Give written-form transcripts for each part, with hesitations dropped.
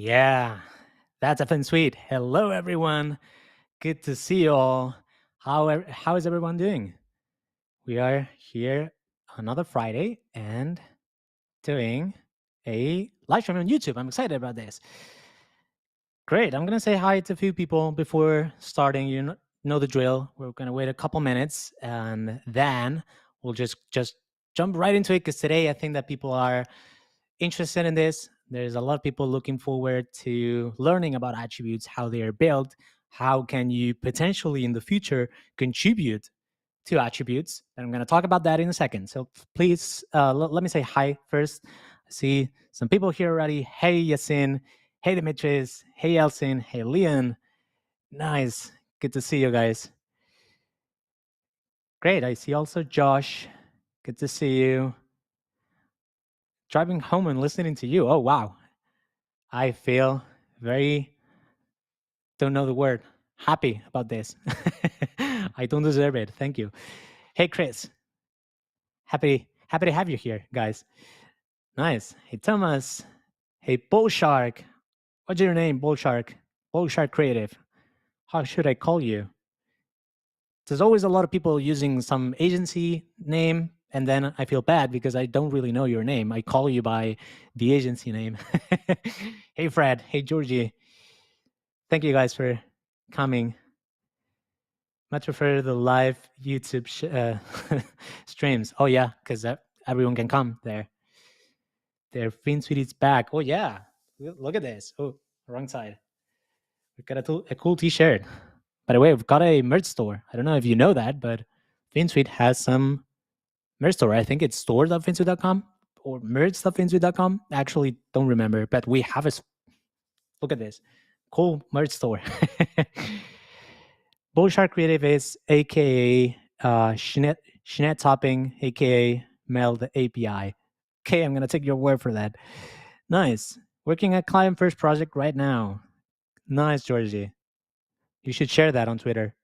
Yeah, that's a Finsweet. Hello, everyone. Good to see you all. How is everyone doing? We are here another Friday and doing a live stream on YouTube. I'm excited about this. Great. I'm gonna say hi to a few people before starting. You know the drill. We're gonna wait a couple minutes and then we'll just jump right into it because today I think that people are interested in this. There's a lot of people looking forward to learning about attributes, how they are built, how can you potentially in the future contribute to attributes. And I'm going to talk about that in a second. So please let me say hi first. I see some people here already. Hey, Yasin. Hey, Dimitris. Hey, Elsin. Hey, Leon. Nice. Good to see you guys. Great. I see also Josh. Good to see you. Driving home and listening to you. Oh, wow. I feel very, don't know the word, happy about this. I don't deserve it. Thank you. Hey, Chris. Happy to have you here, guys. Nice. Hey, Thomas. Hey, Bull Shark. What's your name, Bull Shark? Bull Shark Creative. How should I call you? There's always a lot of people using some agency name, and then I feel bad because I don't really know your name. I call you by the agency name. Hey, Fred. Hey, Georgie. Thank you guys for coming. Much prefer the live YouTube streams. Oh yeah, because everyone can come there. Their Finsweet is back. Oh yeah, look at this. Oh, wrong side. We've got a cool T-shirt. By the way, we've got a merch store. I don't know if you know that, but Finsweet has some merch store. I think it's stores.finsweet.com or merch.finsweet.com. Actually, don't remember, but we have a. Look at this, cool merch store. Bullshark Creative is aka Schnet Topping, aka Meld API. Okay, I'm gonna take your word for that. Nice. Working at client first project right now. Nice, Georgie. You should share that on Twitter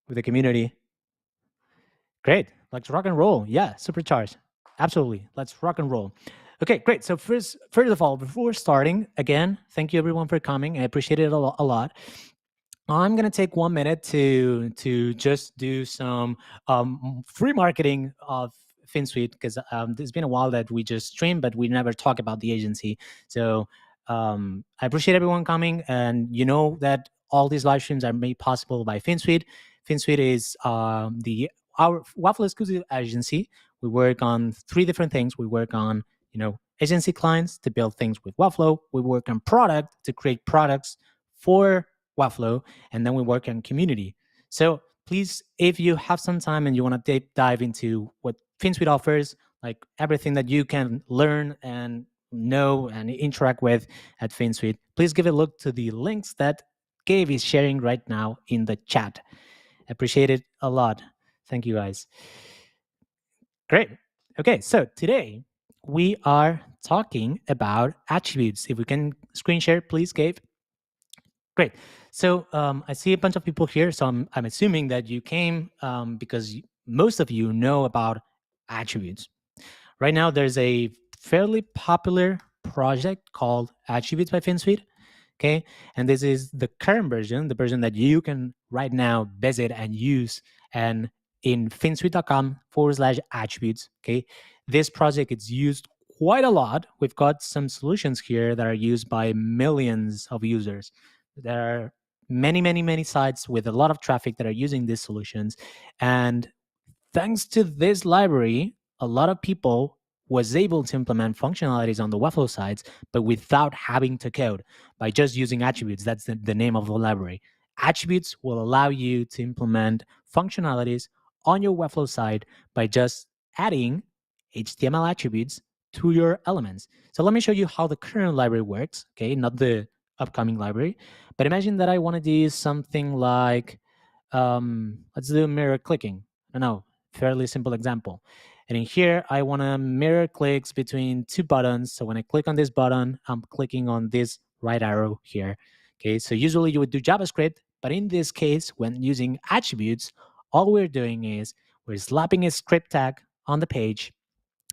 with the community. Great. Let's rock and roll. Yeah, supercharged. Absolutely. Let's rock and roll. Okay, great. So first of all, before starting, again, thank you everyone for coming. I appreciate it a lot. I'm gonna take 1 minute to just do some free marketing of Finsweet because it's been a while that we just streamed, but we never talk about the agency. So I appreciate everyone coming, and you know that all these live streams are made possible by Finsweet. Finsweet is our Webflow exclusive agency. We work on 3 different things. We work on agency clients to build things with Webflow. We work on product to create products for Webflow, and then we work on community. So please, if you have some time and you want to deep dive into what Finsweet offers, like everything that you can learn and know and interact with at Finsweet, please give a look to the links that Gabe is sharing right now in the chat. Appreciate it a lot. Thank you, guys. Great. Okay, so today we are talking about attributes. If we can screen share, please, Gabe. Great. So I see a bunch of people here. So I'm assuming that you came because most of you know about attributes. Right now, there's a fairly popular project called Attributes by Finsweet. Okay. And this is the current version, the version that you can right now visit and use. And in finsweet.com/attributes. Okay. This project is used quite a lot. We've got some solutions here that are used by millions of users. There are many sites with a lot of traffic that are using these solutions. And thanks to this library, a lot of people was able to implement functionalities on the Webflow sites, but without having to code by just using attributes. That's the name of the library. Attributes will allow you to implement functionalities on your Webflow site by just adding HTML attributes to your elements. So let me show you how the current library works, okay? Not the upcoming library, but imagine that I wanted to use something like, let's do mirror clicking. I don't know, fairly simple example. And in here, I want to mirror clicks between 2 buttons. So when I click on this button, I'm clicking on this right arrow here. Okay, so usually you would do JavaScript, but in this case, when using attributes, all we're doing is we're slapping a script tag on the page,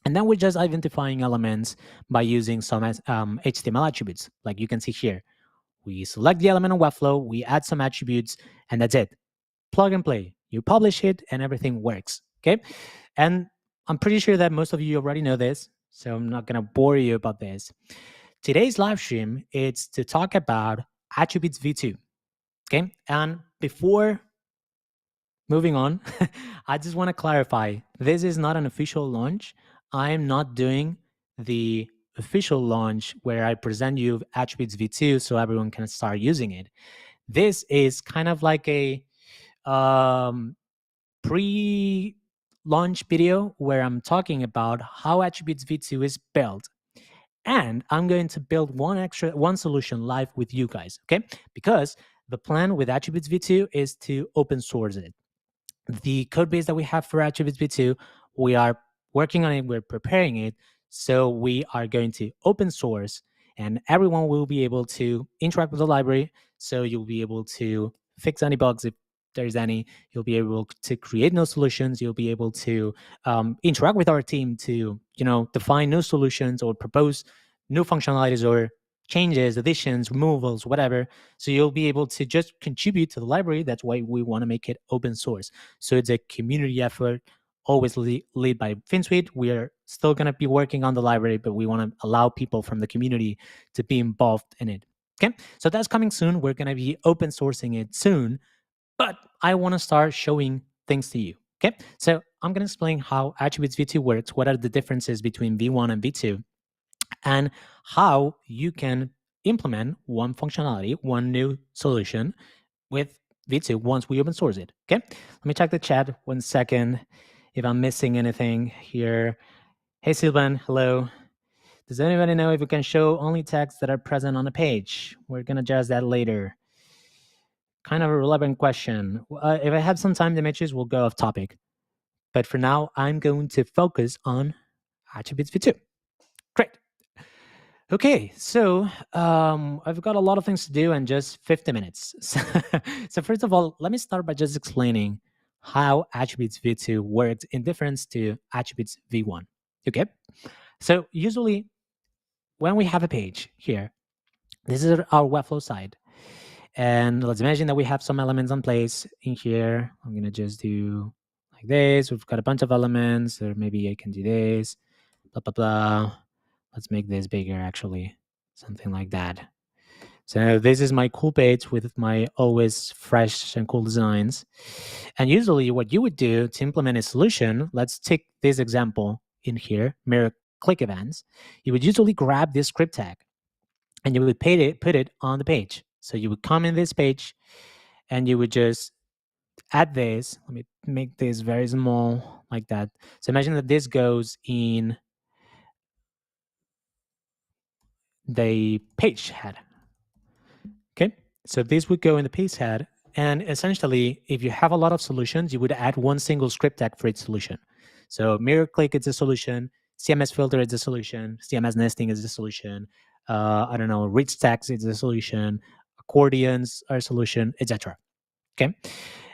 and then we're just identifying elements by using some HTML attributes, like you can see here. We select the element on Webflow, we add some attributes, and that's it. Plug and play. You publish it, and everything works. Okay. And I'm pretty sure that most of you already know this, so I'm not going to bore you about this. Today's live stream is to talk about Attributes V2. Okay. And before moving on, I just want to clarify this is not an official launch. I'm not doing the official launch where I present you Attributes V2 so everyone can start using it. This is kind of like a pre-launch video where I'm talking about how Attributes V2 is built. And I'm going to build one solution live with you guys, okay? Because the plan with Attributes V2 is to open source it. The code base that we have for Attributes V2, we are working on it, we're preparing it. So we are going to open source and everyone will be able to interact with the library. So you'll be able to fix any bugs if there's any. You'll be able to create new solutions. You'll be able to interact with our team to, define new solutions or propose new functionalities or changes, additions, removals, whatever. So you'll be able to just contribute to the library. That's why we want to make it open source. So it's a community effort, always lead by Finsweet. We are still going to be working on the library, but we want to allow people from the community to be involved in it. Okay, so that's coming soon. We're going to be open sourcing it soon, but I want to start showing things to you. Okay, so I'm going to explain how Attributes V2 works, what are the differences between V1 and V2, and how you can implement one functionality, one new solution with V2 once we open source it. Okay, let me check the chat 1 second if I'm missing anything here. Hey Sylvan, hello. Does anybody know if we can show only texts that are present on the page? We're gonna address that later. Kind of a relevant question. If I have some time, Demetrius, we'll go off topic. But for now, I'm going to focus on Attributes V2. Great. Okay, so I've got a lot of things to do in just 50 minutes. So first of all, let me start by just explaining how Attributes V2 works in difference to Attributes V1. Okay, so usually when we have a page here, this is our Webflow side. And let's imagine that we have some elements in place in here. I'm going to just do like this. We've got a bunch of elements, or maybe I can do this, blah, blah, blah. Let's make this bigger, actually, something like that. So this is my cool page with my always fresh and cool designs. And usually what you would do to implement a solution, let's take this example in here, mirror click events. You would usually grab this script tag and you would put it on the page. So you would come in this page and you would just add this. Let me make this very small like that. So imagine that this goes in the page head. Okay, so this would go in the page head. And essentially, if you have a lot of solutions, you would add one single script tag for each solution. So mirror click is a solution, CMS filter is a solution, CMS nesting is a solution, I don't know, rich text is a solution, accordions are a solution, etc. Okay,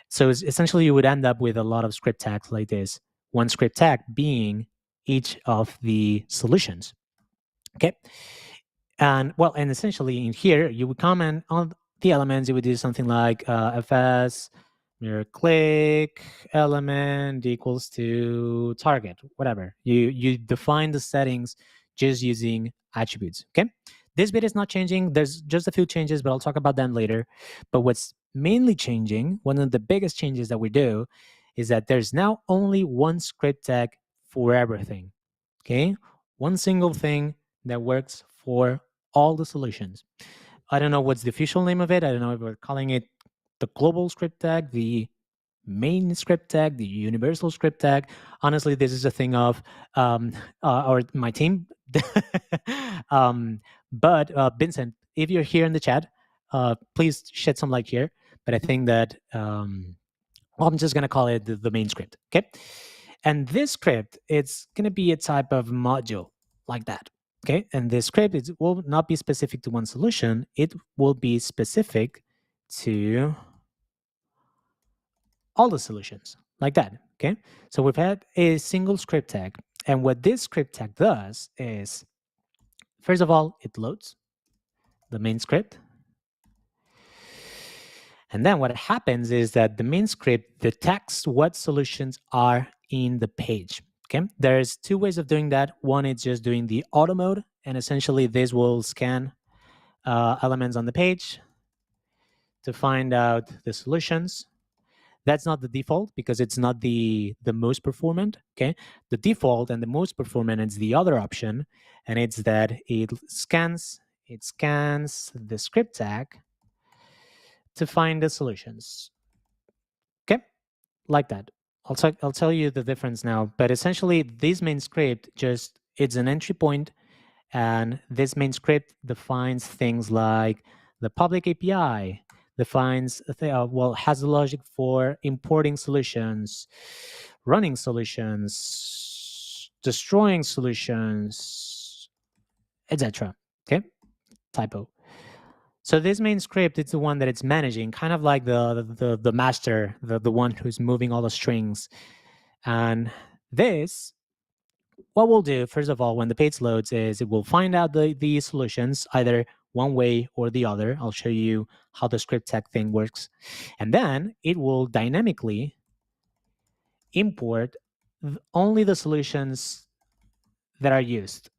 so essentially you would end up with a lot of script tags like this, one script tag being each of the solutions. Okay, and well, and essentially in here you would comment on the elements. You would do something like fs mirror click element equals to target, whatever. You define the settings just using attributes. Okay, this bit is not changing. There's just a few changes, but I'll talk about them later. But what's mainly changing, one of the biggest changes that we do, is that there's now only one script tag for everything. Okay, one single thing that works for all the solutions. I don't know what's the official name of it. I don't know if we're calling it the global script tag, the main script tag, the universal script tag. Honestly, this is a thing of or my team. But Vincent, if you're here in the chat, please shed some light here. But I think that I'm just going to call it the main script. Okay. And this script, it's going to be a type of module like that. Okay, and this script will not be specific to one solution. It will be specific to all the solutions like that. Okay, so we've had a single script tag. And what this script tag does is, first of all, it loads the main script. And then what happens is that the main script detects what solutions are in the page. Okay, there's two ways of doing that. One is just doing the auto mode, and essentially this will scan elements on the page to find out the solutions. That's not the default because it's not the most performant. Okay, the default and the most performant is the other option, and it's that it scans the script tag to find the solutions. Okay, like that. I'll tell you the difference now. But essentially, this main script just it's an entry point, and this main script defines things like the public API, defines has the logic for importing solutions, running solutions, destroying solutions, etc. Okay, typo. So this main script, it's the one that it's managing, kind of like the master, the one who's moving all the strings. And this, what we'll do, first of all, when the page loads is it will find out the solutions, either one way or the other. I'll show you how the script tag thing works. And then it will dynamically import only the solutions that are used.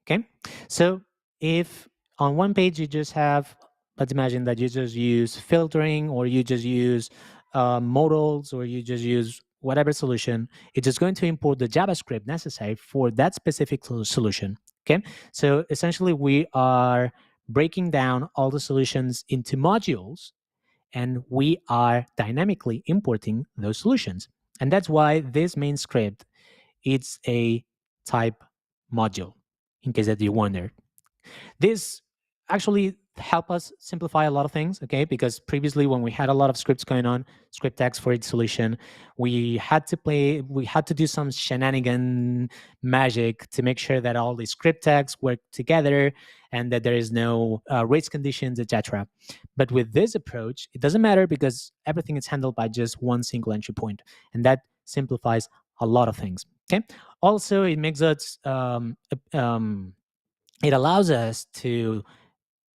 Okay, so if on one page you just have, let's imagine that you just use filtering, or you just use modals, or you just use whatever solution, it's just going to import the JavaScript necessary for that specific solution. Okay, so essentially we are breaking down all the solutions into modules, and we are dynamically importing those solutions. And that's why this main script, it's a type module, in case that you wonder. This actually help us simplify a lot of things, okay? Because previously, when we had a lot of scripts going on, script tags for each solution, we had to do some shenanigan magic to make sure that all the script tags work together and that there is no race conditions, etc. But with this approach, it doesn't matter because everything is handled by just one single entry point, and that simplifies a lot of things. Okay. Also, it makes us it allows us to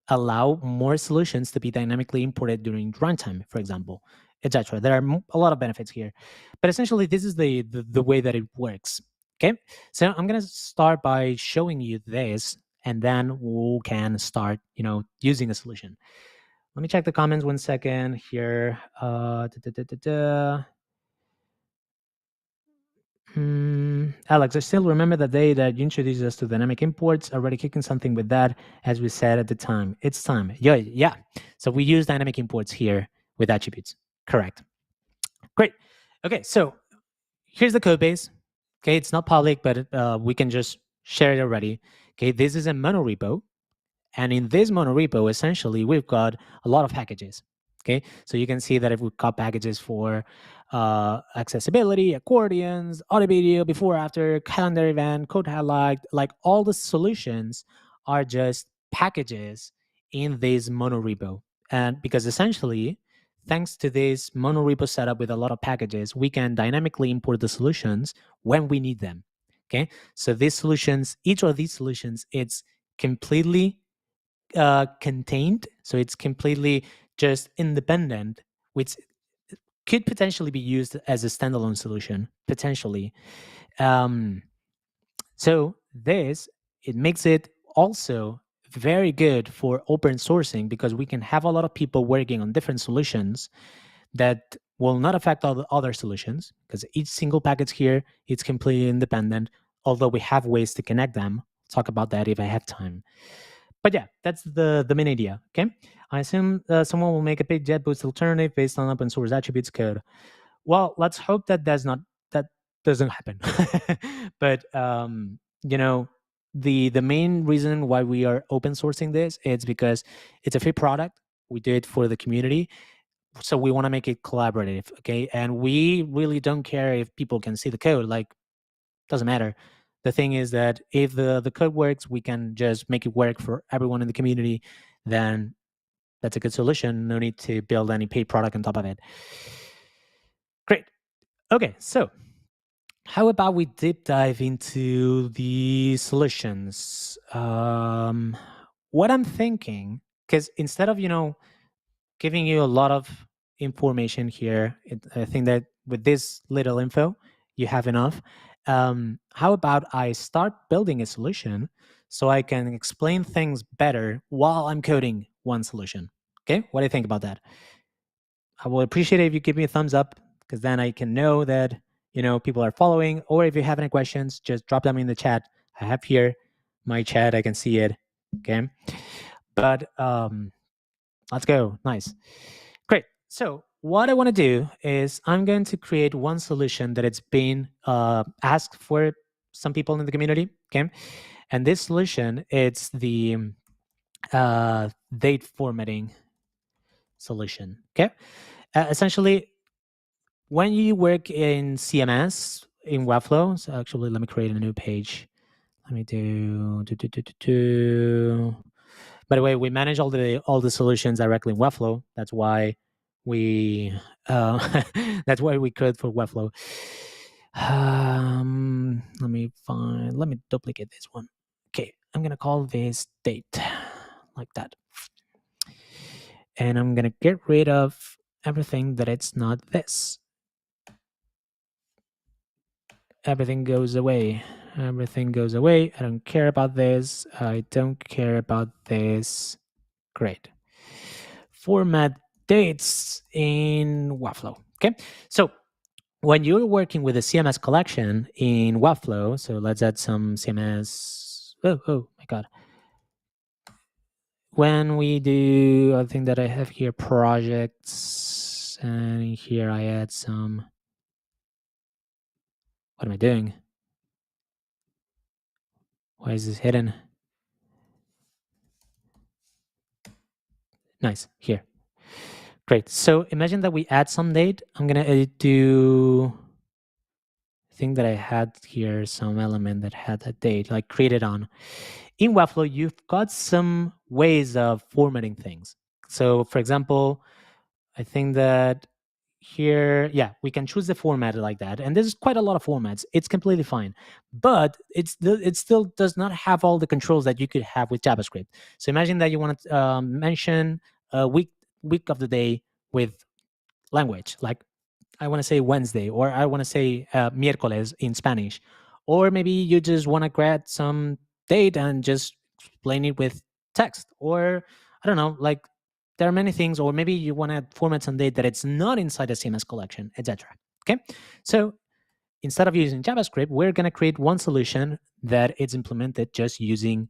allow more solutions to be dynamically imported during runtime, for example, etc. There are a lot of benefits here, but essentially this is the way that it works. Okay, so I'm gonna start by showing you this, and then we can start, using a solution. Let me check the comments 1 second here. Alex, I still remember the day that you introduced us to dynamic imports, already kicking something with that, as we said at the time. It's time. Yeah. So we use dynamic imports here with attributes. Correct. Great. Okay, so here's the code base. Okay, it's not public, but we can just share it already. Okay, this is a monorepo. And in this monorepo, essentially, we've got a lot of packages. Okay, so you can see that if we've got packages for accessibility, accordions, audio video, before, after, calendar event, code highlight, like all the solutions are just packages in this monorepo. And because essentially, thanks to this monorepo setup with a lot of packages, we can dynamically import the solutions when we need them. Okay, so these solutions, each of these solutions, it's completely contained, so it's completely just independent, which could potentially be used as a standalone solution potentially. So this, it makes it also very good for open sourcing, because we can have a lot of people working on different solutions that will not affect all the other solutions, because each single package here, it's completely independent, although we have ways to connect them. I'll talk about that if I have time. But yeah, that's the main idea. Okay, I assume someone will make a big JetBoost alternative based on open source attributes code. Well, let's hope that that doesn't happen. But the main reason why we are open sourcing this is because it's a free product. We do it for the community, so we want to make it collaborative. Okay, and we really don't care if people can see the code. Like, doesn't matter. The thing is that if the code works, we can just make it work for everyone in the community. Then that's a good solution. No need to build any paid product on top of it. Great. Okay, so how about we deep dive into the solutions? What I'm thinking, because instead of giving you a lot of information here. I think that with this little info, you have enough. How about I start building a solution so I can explain things better while I'm coding one solution? Okay, what do you think about that? I will appreciate it if you give me a thumbs up, because then I can know that people are following. Or if you have any questions, just drop them in the chat. I have here my chat. I can see it. Okay, but let's go. Nice. Great. So what I want to do is I'm going to create one solution that it's been asked for some people in the community. Okay, and this solution, it's the date formatting solution. Okay, essentially, when you work in CMS in Webflow, so actually, let me create a new page. Let me do. By the way, we manage all the solutions directly in Webflow. That's why we that's why we code for Webflow. Let me duplicate this one. Okay, I'm gonna call this date like that, and I'm gonna get rid of everything that it's not this. Everything goes away. Everything goes away. I don't care about this. I don't care about this. Great. Format dates in Webflow. Okay, so when you're working with a CMS collection in Webflow, so let's add some CMS. Oh my God. When we do, I think that I have here projects, and here I add some. What am I doing? Why is this hidden? Nice, here. Great. So imagine that we add some date. I'm going to do, I think that I had here some element that had a date, like created on. In Webflow, you've got some ways of formatting things. So for example, I think that here, yeah, we can choose the format like that. And there's quite a lot of formats. It's completely fine. But it still does not have all the controls that you could have with JavaScript. So imagine that you want to mention a week of the day with language, like I want to say Wednesday, or I want to say miércoles in Spanish, or maybe you just want to grab some date and just explain it with text, or I don't know, like there are many things, or maybe you want to format some date that it's not inside a CMS collection, etc. Okay, so instead of using JavaScript, we're going to create one solution that is implemented just using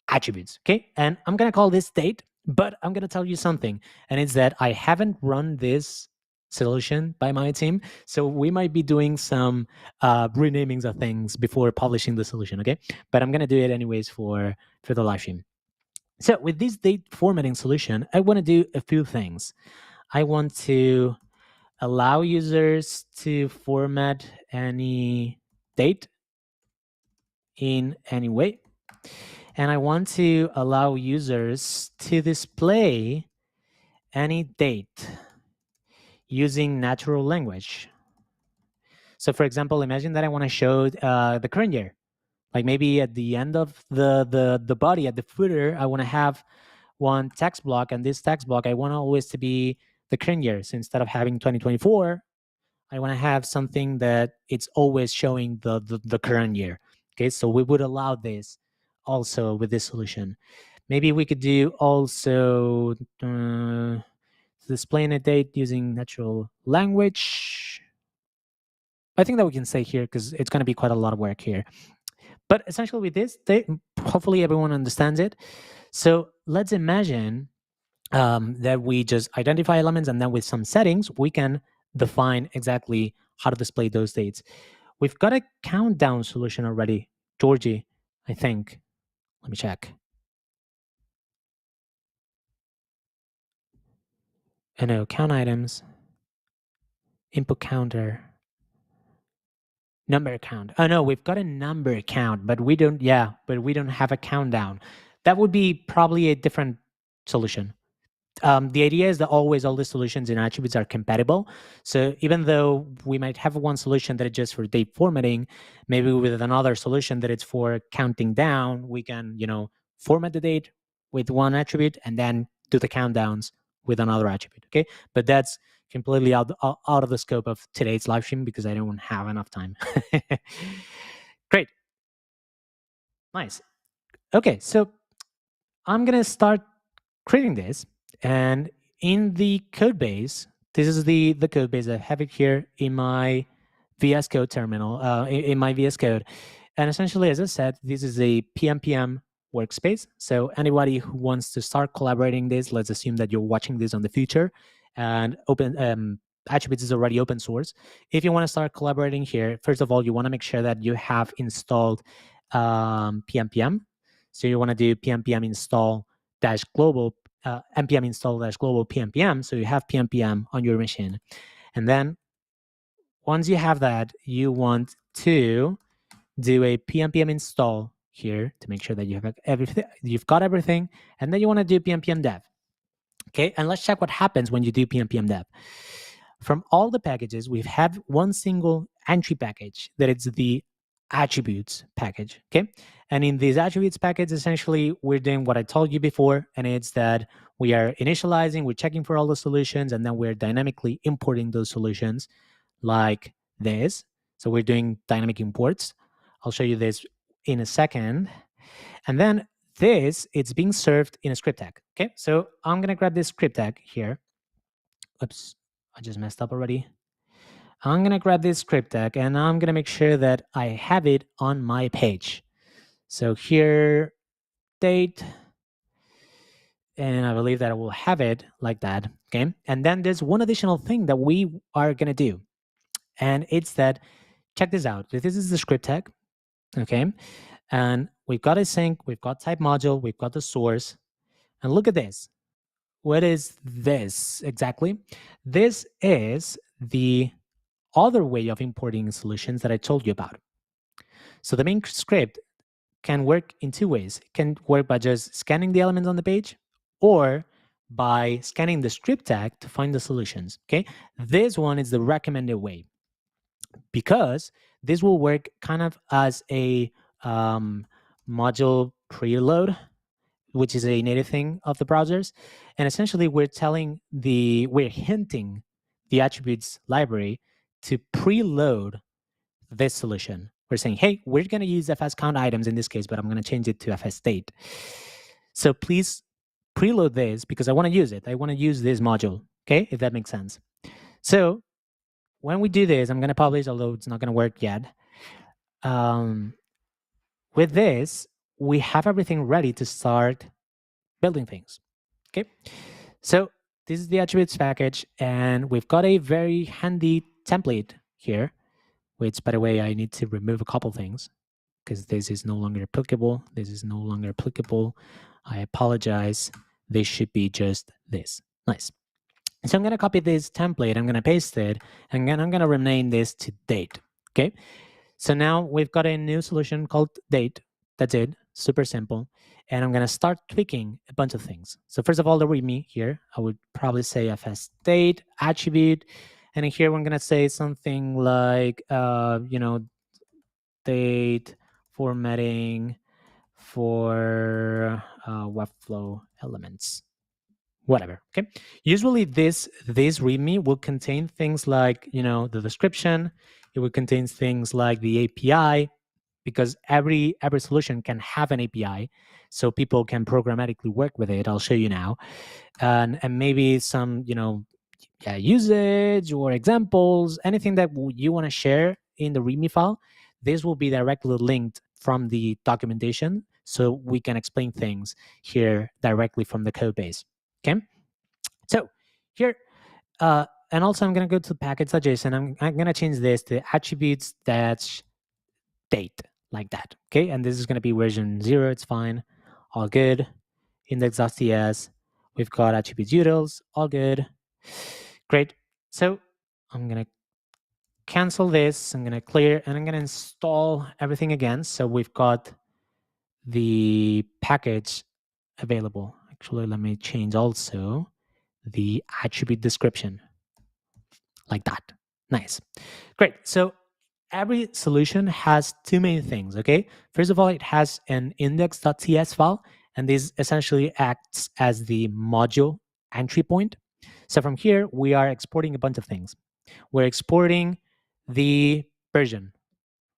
attributes. Okay, and I'm going to call this date, but I'm going to tell you something, and it's that I haven't run this solution by my team, so we might be doing some renamings of things before publishing the solution. Okay, but I'm going to do it anyways for the live stream. So with this date formatting solution, I want to do a few things. I want to allow users to format any date in any way. And I want to allow users to display any date using natural language. So for example, imagine that I want to show the current year. Like maybe at the end of the body, at the footer, I want to have one text block, and this text block I want always to be the current year. So instead of having 2024, I want to have something that it's always showing the current year. Okay, so we would allow this also with this solution. Maybe we could do also displaying a date using natural language. I think that we can say here because it's going to be quite a lot of work here. But essentially with this, hopefully everyone understands it. So let's imagine that we just identify elements, and then with some settings, we can define exactly how to display those dates. We've got a countdown solution already, Georgie, I think. Let me check. Oh no, count items, input counter, number count. Oh no, we've got a number count, but we don't, but we don't have a countdown. That would be probably a different solution. The idea is that always all the solutions and attributes are compatible. So even though we might have one solution that is just for date formatting, maybe with another solution that it's for counting down, we can, format the date with one attribute and then do the countdowns with another attribute. Okay, but that's completely out of the scope of today's live stream because I don't have enough time. Great, nice. Okay, so I'm gonna start creating this, and in the code base, this is the code base. I have it here in my VS Code terminal, in my VS Code. And essentially, as I said, this is a PMPM workspace. So anybody who wants to start collaborating this, let's assume that you're watching this on the future, and open attributes is already open source. If you want to start collaborating here, first of all, you want to make sure that you have installed PMPM. So you want to do PMPM install dash global npm install dash global PMPM. So you have PMPM on your machine, and then once you have that, you want to do a PMPM install here to make sure that you have everything. You've got everything, and then you want to do PMPM dev. Okay, and let's check what happens when you do PMPM dev. From all the packages, we have one single entry package that is the attributes package. Okay, and in these attributes package, essentially we're doing what I told you before, and it's that we are initializing, we're checking for all the solutions, and then we're dynamically importing those solutions like this. So we're doing dynamic imports. I'll show you this in a second. And then this, it's being served in a script tag. Okay, so I'm gonna grab this script tag here. Oops, I just messed up already. I'm gonna grab this script tag and I'm gonna make sure that I have it on my page. So here, date, and I believe that I will have it like that, okay? And then there's one additional thing that we are gonna do, and it's that, check this out. This is the script tag, okay? And we've got a sync, we've got type module, we've got the source, and look at this. What is this exactly? This is the other way of importing solutions that I told you about. So the main script can work in two ways. It can work by just scanning the elements on the page, or by scanning the script tag to find the solutions, okay? This one is the recommended way, because this will work kind of as a module preload, which is a native thing of the browsers. And essentially we're hinting the attributes library to preload this solution. We're saying, hey, we're going to use fs count items in this case, but I'm going to change it to fs state. So please preload this because I want to use it. I want to use this module, okay, if that makes sense. So when we do this, I'm going to publish, although it's not going to work yet. With this, we have everything ready to start building things, okay? So this is the attributes package, and we've got a very handy template here, which, by the way, I need to remove a couple things because this is no longer applicable. This is no longer applicable. I apologize. This should be just this. Nice. So I'm going to copy this template. I'm going to paste it, and then I'm going to rename this to date, okay? So now we've got a new solution called date. That's it. Super simple. And I'm going to start tweaking a bunch of things. So first of all, the README here, I would probably say fs date attribute. And in here, we're going to say something like, date formatting for Webflow elements, whatever. Okay. Usually this README will contain things like, the description. It will contain things like the API, because every solution can have an API, so people can programmatically work with it. I'll show you now, and maybe some usage or examples, anything that you want to share in the README file. This will be directly linked from the documentation, so we can explain things here directly from the code base. Okay, so here. And also, I'm going to go to package.json. I'm going to change this to attributes dash date, like that. Okay, and this is going to be version 0. It's fine, all good. Index.ts, we've got attribute utils, all good. Great. So I'm going to cancel this. I'm going to clear, and I'm going to install everything again. So we've got the package available. Actually, let me change also the attribute description, like that. Nice. Great. So every solution has two main things, okay? First of all, it has an index.ts file, and this essentially acts as the module entry point. So from here, we are exporting a bunch of things. We're exporting the version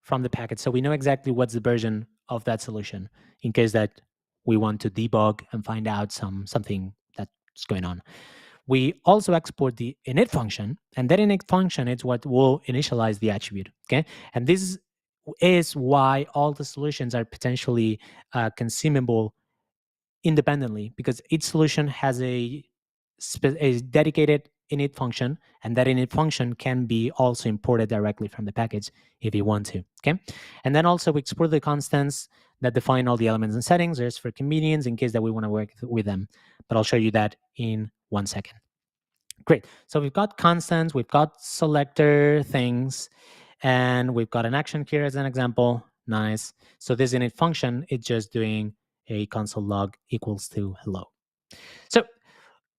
from the package. So we know exactly what's the version of that solution in case that we want to debug and find out something that's going on. We also export the init function, and that init function is what will initialize the attribute. Okay, and this is why all the solutions are potentially consumable independently, because each solution has a dedicated init function, and that init function can be also imported directly from the package if you want to. Okay, and then also we export the constants that define all the elements and settings. There's for convenience in case that we want to work with them, but I'll show you that in 1 second. Great. So we've got constants, we've got selector things, and we've got an action here as an example. Nice. So this init function is just doing a console log equals to hello. So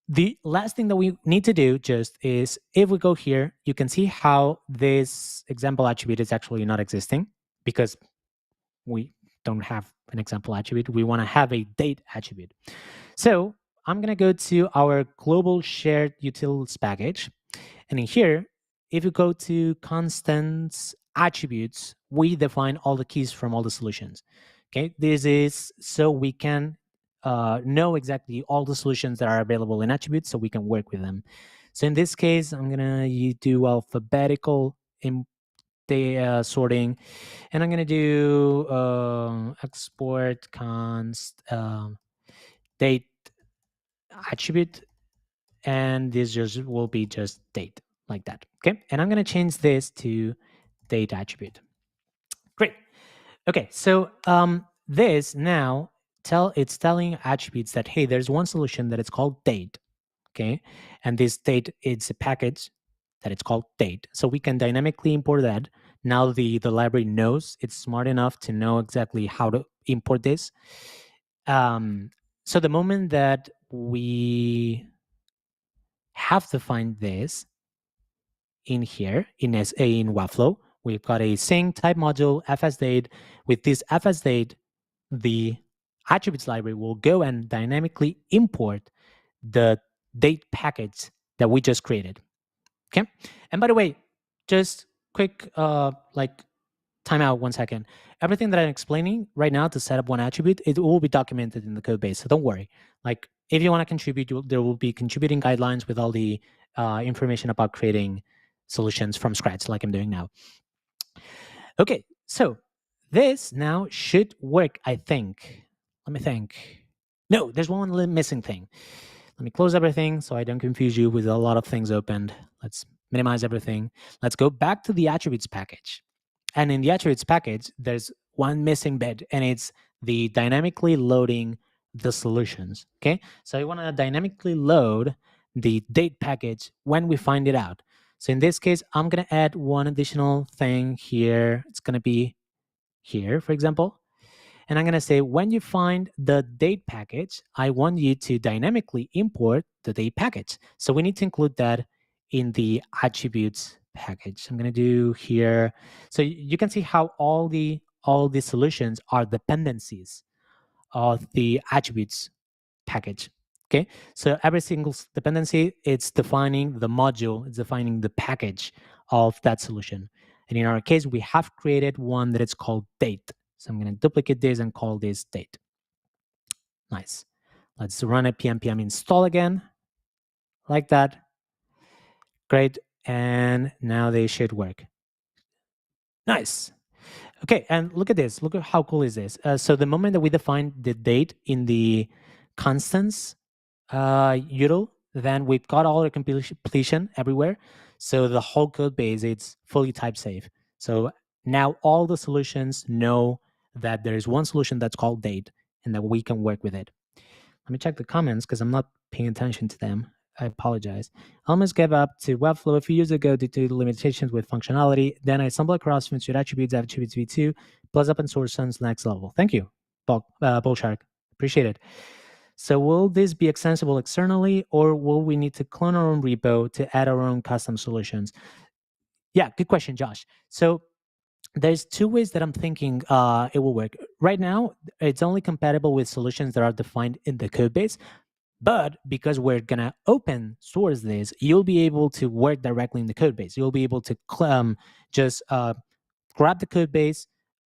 the last thing that we need to do just is, if we go here, you can see how this example attribute is actually not existing because we don't have an example attribute. We want to have a date attribute. So I'm going to go to our global shared utils package. And in here, if you go to constants attributes, we define all the keys from all the solutions. Okay, this is so we can know exactly all the solutions that are available in attributes so we can work with them. So in this case, I'm going to do alphabetical sorting, and I'm going to do export const date attribute, and this just will be just date, like that. Okay, and I'm going to change this to date attribute. Great. Okay, so this now it's telling attributes that, hey, there's one solution that it's called date. Okay, and this date is a package that it's called date, so we can dynamically import that. Now the library knows, it's smart enough to know exactly how to import this. So the moment that we have to find this in here in Webflow, we've got a sync type module fsDate. With this fsDate, the attributes library will go and dynamically import the date package that we just created. Okay, and by the way, just quick like timeout 1 second. Everything that I'm explaining right now to set up one attribute, it will be documented in the code base. So don't worry. Like if you want to contribute, there will be contributing guidelines with all the information about creating solutions from scratch, like I'm doing now. Okay, so this now should work, I think. Let me think. No, there's one missing thing. Let me close everything so I don't confuse you with a lot of things opened. Let's minimize everything. Let's go back to the attributes package. And in the attributes package, there's one missing bit, and it's the dynamically loading the solutions. Okay, so I want to dynamically load the date package when we find it out. So in this case, I'm going to add one additional thing here. It's going to be here, for example. And I'm going to say, when you find the date package, I want you to dynamically import the date package. So we need to include that in the attributes package. I'm going to do here. So you can see how all the solutions are dependencies of the attributes package. Okay, so every single dependency, it's defining the module, it's defining the package of that solution. And in our case, we have created one that is called date. So I'm going to duplicate this and call this date. Nice. Let's run a pm install again, like that. Great. And now they should work. Nice. Okay, and look at this. Look at how cool is this. So the moment that we define the date in the constants util, then we've got all the completion everywhere. So the whole code base, it's fully type safe. So now all the solutions know that there is one solution that's called date and that we can work with it. Let me check the comments because I'm not paying attention to them. I apologize. I almost gave up to Webflow a few years ago due to limitations with functionality. Then I stumbled across Finsweet Attributes V2 plus open source son's next level. Thank you, Bullshark. Appreciate it. So will this be extensible externally, or will we need to clone our own repo to add our own custom solutions? Yeah, good question, Josh. So there's two ways that I'm thinking it will work. Right now, it's only compatible with solutions that are defined in the code base. But because we're going to open source this, you'll be able to work directly in the code base. You'll be able to just grab the code base,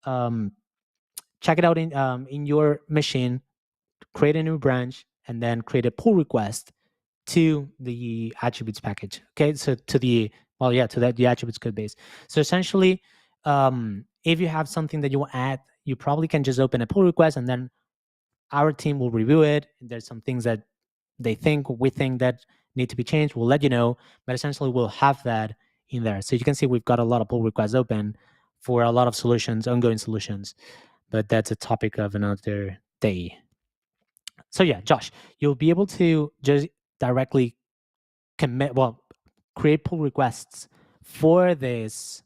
check it out in your machine, create a new branch, and then create a pull request to the attributes package. Okay, so to the the attributes code base. So essentially, if you have something that you want to add, you probably can just open a pull request, and then our team will review it. There's some things that we think that need to be changed. We'll let you know, but essentially we'll have that in there. So you can see we've got a lot of pull requests open for a lot of solutions, ongoing solutions, but that's a topic of another day. So yeah, Josh, you'll be able to just directly create pull requests for this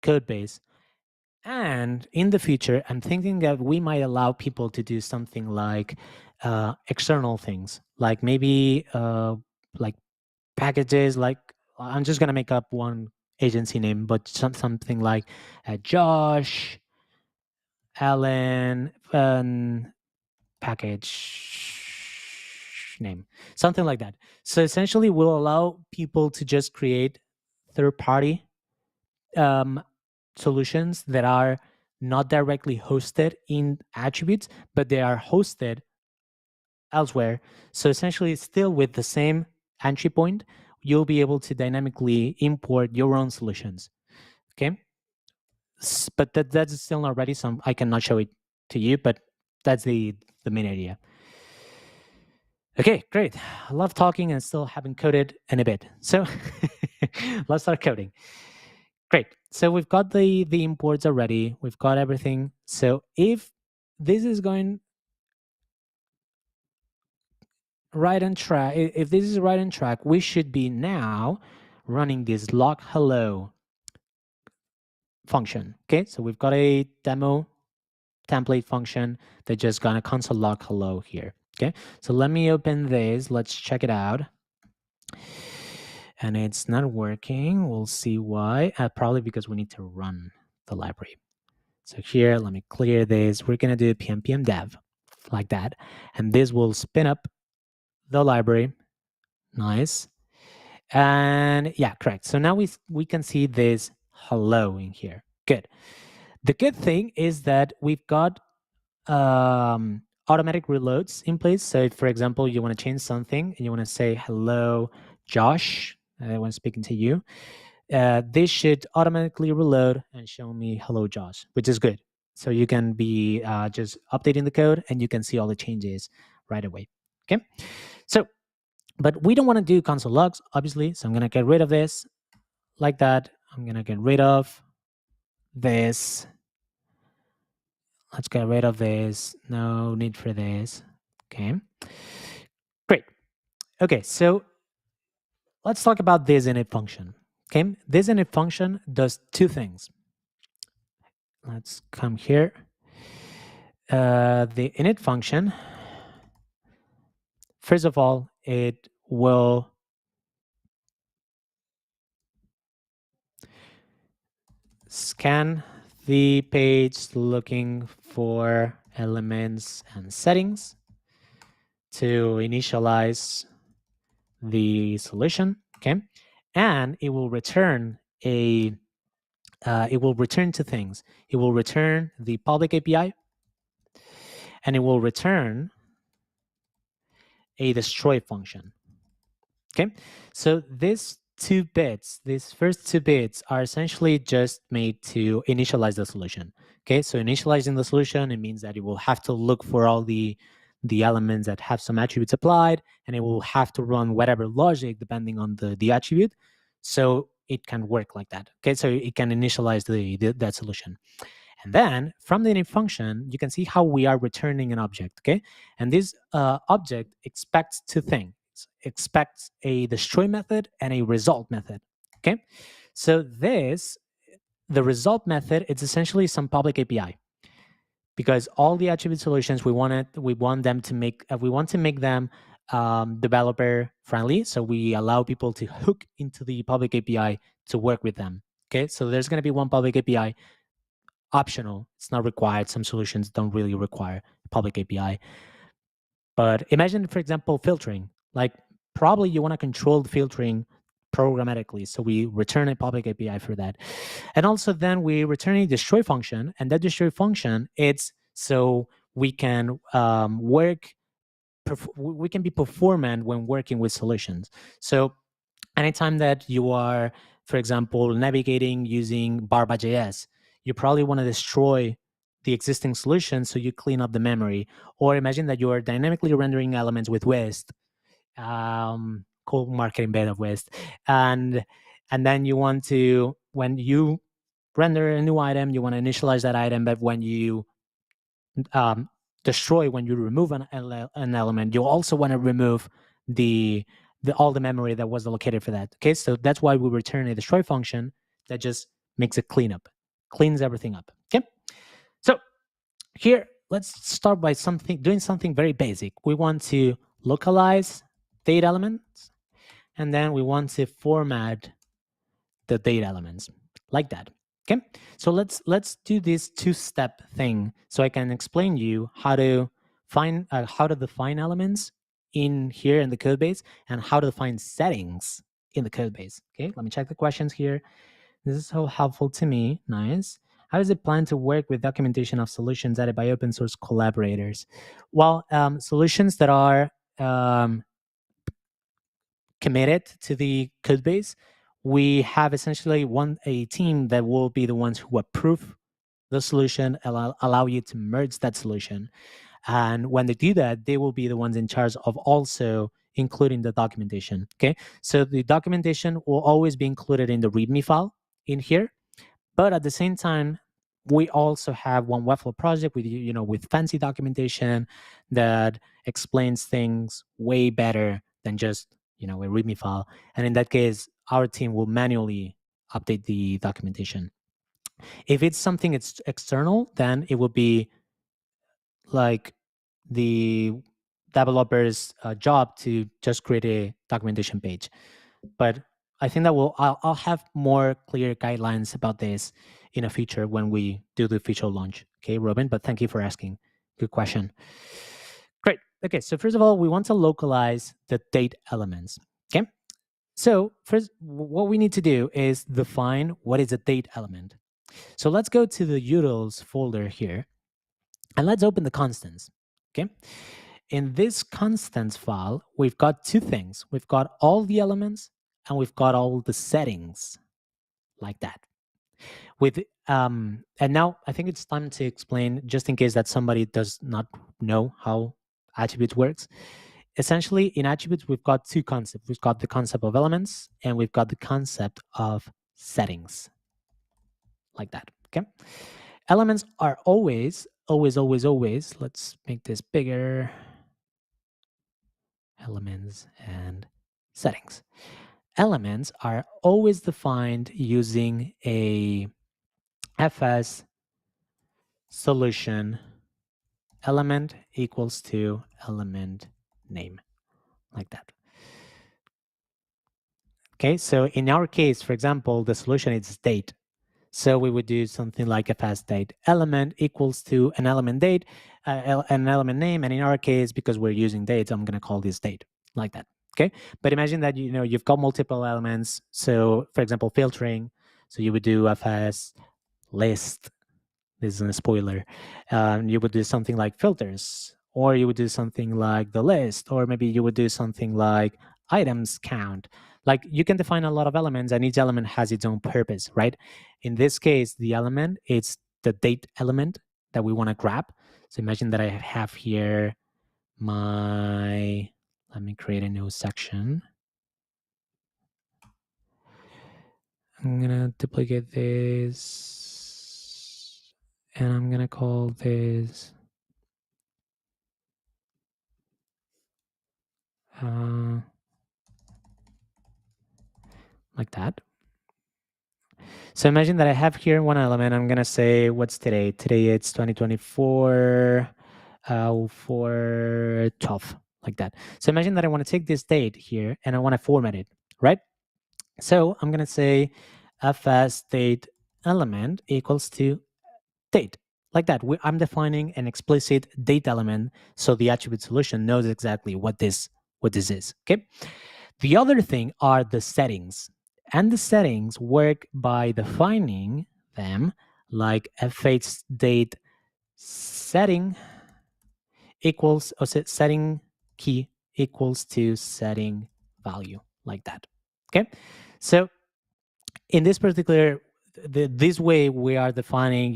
code base. And in the future, I'm thinking that we might allow people to do something like external things, like maybe like packages. Like I'm just gonna make up one agency name, but something like Josh Allen package name, something like that. So essentially, we'll allow people to just create third-party solutions that are not directly hosted in attributes, but they are hosted elsewhere. So essentially, still with the same entry point, you'll be able to dynamically import your own solutions. Okay, but that's still not ready, so I cannot show it to you. But that's the main idea. Okay, great. I love talking and still haven't coded in a bit. So let's start coding. Great. So we've got the imports already. We've got everything. So if this is going right on track, if this is right on track, we should be now running this log hello function. Okay, so we've got a demo template function that just gonna console log hello here. Okay, so let me open this. Let's check it out. And it's not working. We'll see why. Probably because we need to run the library. So here, let me clear this. We're going to do pm dev like that. And this will spin up the library. Nice. And yeah, correct. So now we can see this hello in here. Good. The good thing is that we've got automatic reloads in place. So if, for example, you want to change something and you want to say hello, Josh, when speaking to you, this should automatically reload and show me hello, Josh, which is good. So you can be just updating the code and you can see all the changes right away. Okay. So, but we don't want to do console logs, obviously. So I'm going to get rid of this like that. I'm going to get rid of this. Let's get rid of this. No need for this. Okay. Great. Okay. So let's talk about this init function. Okay. This init function does two things. Let's come here. The init function, first of all, it will scan the page looking for elements and settings to initialize the solution. Okay, and it will return two things. It will return the public API, and it will return a destroy function. Okay, so these first two bits are essentially just made to initialize the solution. Okay, so initializing the solution, it means that it will have to look for all the elements that have some attributes applied, and it will have to run whatever logic depending on the attribute, so it can work like that. Okay, so it can initialize that solution. And then from the init function, you can see how we are returning an object, okay? And this object expects two things. Expects a destroy method and a result method, okay? So the result method, it's essentially some public API, because all the attribute solutions we want to make them developer friendly. So we allow people to hook into the public API to work with them, okay? So there's going to be one public API, optional. It's not required. Some solutions don't really require public API. But imagine, for example, filtering. Like probably you want to control the filtering programmatically. So we return a public API for that. And also then we return a destroy function. And that destroy function, it's so we can work, we can be performant when working with solutions. So anytime that you are, for example, navigating using bar.js, you probably want to destroy the existing solution so you clean up the memory. Or imagine that you are dynamically rendering elements with West, cool marketing beta West, and then you want to, when you render a new item, you want to initialize that item, but when you um, destroy, when you remove an element, you also want to remove the all the memory that was allocated for that. Okay, so that's why we return a destroy function that just makes a cleanup, cleans everything up. Okay, so here let's start by doing something very basic. We want to localize date elements, and then we want to format the date elements like that. Okay, so let's do this two-step thing so I can explain you how to find how to define elements in here in the code base and how to define settings in the code base. Okay, let me check the questions here. This is so helpful to me. Nice. How does it plan to work with documentation of solutions added by open source collaborators? Well, solutions that are committed to the code base, we have essentially a team that will be the ones who approve the solution, allow you to merge that solution. And when they do that, they will be the ones in charge of also including the documentation. Okay, so the documentation will always be included in the README file in here, but at the same time, we also have one Webflow project with with fancy documentation that explains things way better than just a README file. And in that case, our team will manually update the documentation. If it's something it's external, then it will be like the developer's job to just create a documentation page. But I think that I'll have more clear guidelines about this in a future when we do the feature launch. Okay, Robin, but thank you for asking. Good question. Great. Okay, so first of all, we want to localize the date elements. Okay, so first, what we need to do is define what is a date element. So let's go to the utils folder here, and let's open the constants. Okay, in this constants file, we've got two things. We've got all the elements and we've got all the settings like that. And now I think it's time to explain, just in case that somebody does not know how attributes works. Essentially, in attributes, we've got two concepts. We've got the concept of elements and we've got the concept of settings like that. Okay. Elements are always, let's make this bigger. Elements and settings. Elements are always defined using a fs solution element equals to element name, like that. Okay, so in our case, for example, the solution is date. So we would do something like a fast date element equals to an element date, an element name. And in our case, because we're using dates, I'm going to call this date like that. Okay. But imagine that, you've got multiple elements. So for example, filtering. So you would do fs list. This is a spoiler. You would do something like filters, or you would do something like the list, or maybe you would do something like items count. Like you can define a lot of elements and each element has its own purpose, right? In this case, the element is the date element that we want to grab. So imagine that I have here let me create a new section. I'm going to duplicate this and I'm going to call this like that. So imagine that I have here one element. I'm going to say, what's today? Today it's 2024 for 12, like that. So imagine that I want to take this date here and I want to format it, right? So I'm going to say fs date element equals to date, like that. I'm defining an explicit date element so the attribute solution knows exactly what this is. Okay. The other thing are the settings, and the settings work by defining them like f8 date setting equals setting key equals to setting value, like that. Okay. So in this particular this way we are defining,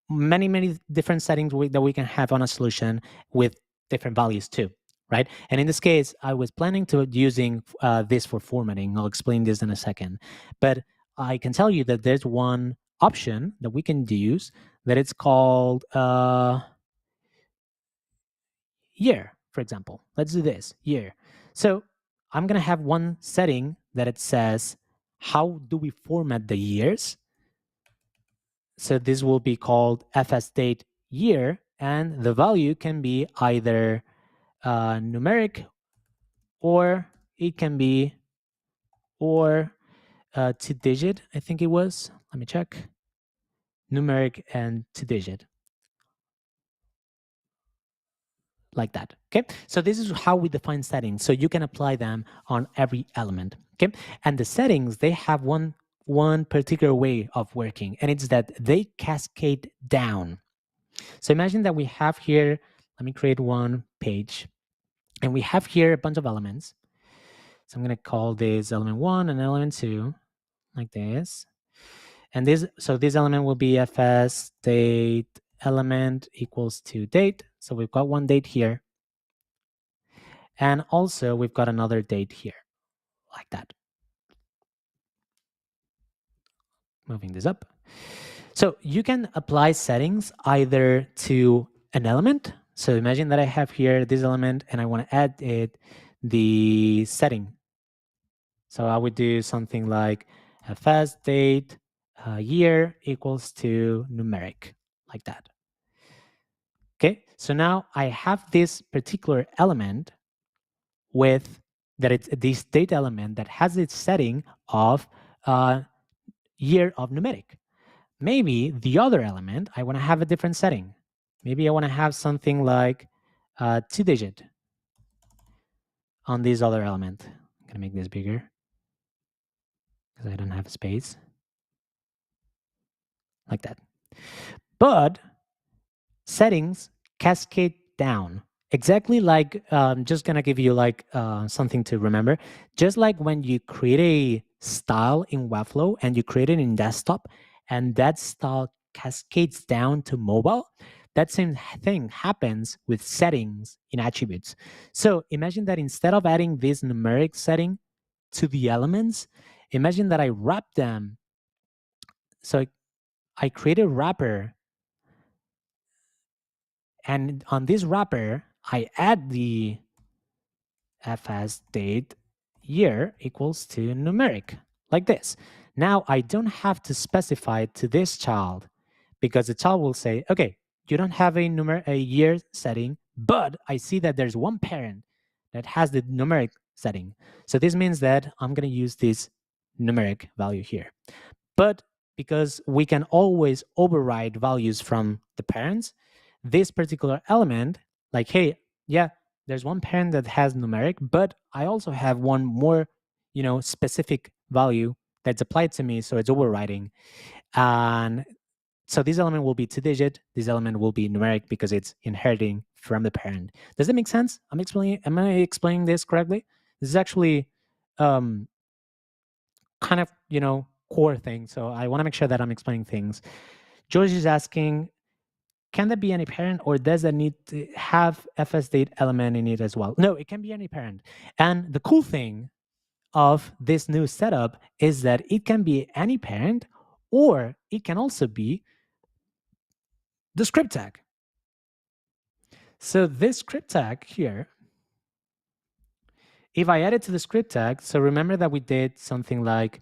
many different settings that we can have on a solution with different values too, right? And in this case, I was planning to using this for formatting. I'll explain this in a second, but I can tell you that there's one option that we can use that it's called year, for example. Let's do this, year. So I'm going to have one setting that it says, how do we format the years? So this will be called fsDate year, and the value can be either numeric, or it can be two-digit. I think it was. Let me check. Numeric and two-digit, like that. Okay. So this is how we define settings. So you can apply them on every element. Okay. And the settings, they have one particular way of working, and it's that they cascade down. So imagine that we have here, let me create one page, and we have here a bunch of elements. So I'm going to call this element 1 and element 2, like this. And this element will be fs date element equals to date. So we've got one date here. And also we've got another date here, like that. Moving this up. So you can apply settings either to an element. So imagine that I have here this element and I want to add it the setting. So I would do something like fs date year equals to numeric, like that. Okay, so now I have this particular element with that it's this date element that has its setting of year of numeric. Maybe the other element, I want to have a different setting. Maybe I want to have something like two-digit on this other element. I'm going to make this bigger because I don't have space, like that. But settings cascade down, exactly like just gonna give you like something to remember. Just like when you create a style in Webflow and you create it in desktop, and that style cascades down to mobile, that same thing happens with settings in attributes. So imagine that instead of adding this numeric setting to the elements, imagine that I wrap them. So I create a wrapper, and on this wrapper, I add the fs date year equals to numeric, like this. Now I don't have to specify it to this child, because the child will say, okay, you don't have a year setting, but I see that there's one parent that has the numeric setting. So this means that I'm going to use this numeric value here. But because we can always override values from the parents, this particular element, like, hey, yeah, there's one parent that has numeric, but I also have one more, specific value that's applied to me, so it's overriding. And so this element will be two-digit. This element will be numeric because it's inheriting from the parent. Does that make sense? Am I explaining this correctly? This is actually kind of, core thing. So I want to make sure that I'm explaining things. George is asking, can there be any parent, or does that need to have fsDate element in it as well? No, it can be any parent. And the cool thing of this new setup is that it can be any parent, or it can also be the script tag. So this script tag here, if I add it to the script tag, so remember that we did something like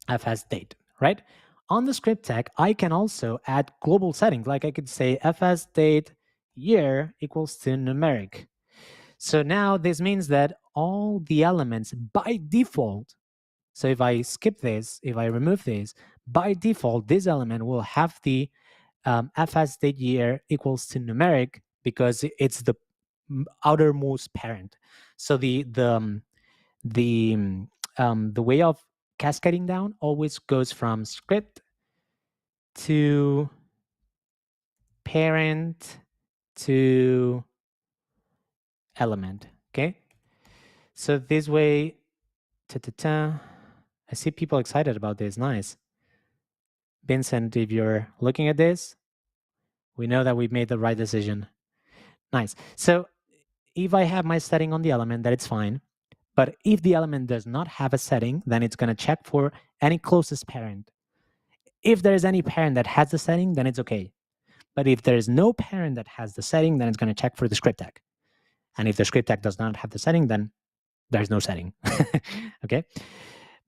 fsDate, right? On the script tag, I can also add global settings. Like I could say fsDate year equals to numeric. So now this means that all the elements by default, so if I skip this, if I remove this, by default, this element will have the fs date year equals to numeric because it's the outermost parent. So the way of cascading down always goes from script to parent to element. Okay, so this way, I see people excited about this. Nice. Vincent, if you're looking at this, we know that we've made the right decision. Nice. So if I have my setting on the element, that it's fine. But if the element does not have a setting, then it's going to check for any closest parent. If there is any parent that has the setting, then it's okay. But if there is no parent that has the setting, then it's going to check for the script tag. And if the script tag does not have the setting, then there's no setting. Okay.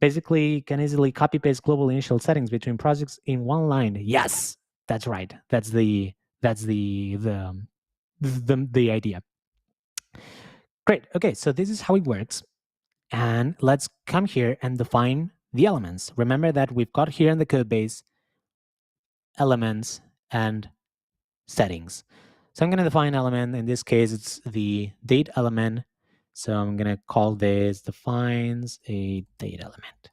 Basically, can easily copy paste global initial settings between projects in one line. Yes, that's right. That's the idea. Great. Okay, so this is how it works. And let's come here and define the elements. Remember that we've got here in the code base elements and settings. So I'm going to define element. In this case, it's the date element. So I'm going to call this defines a date element.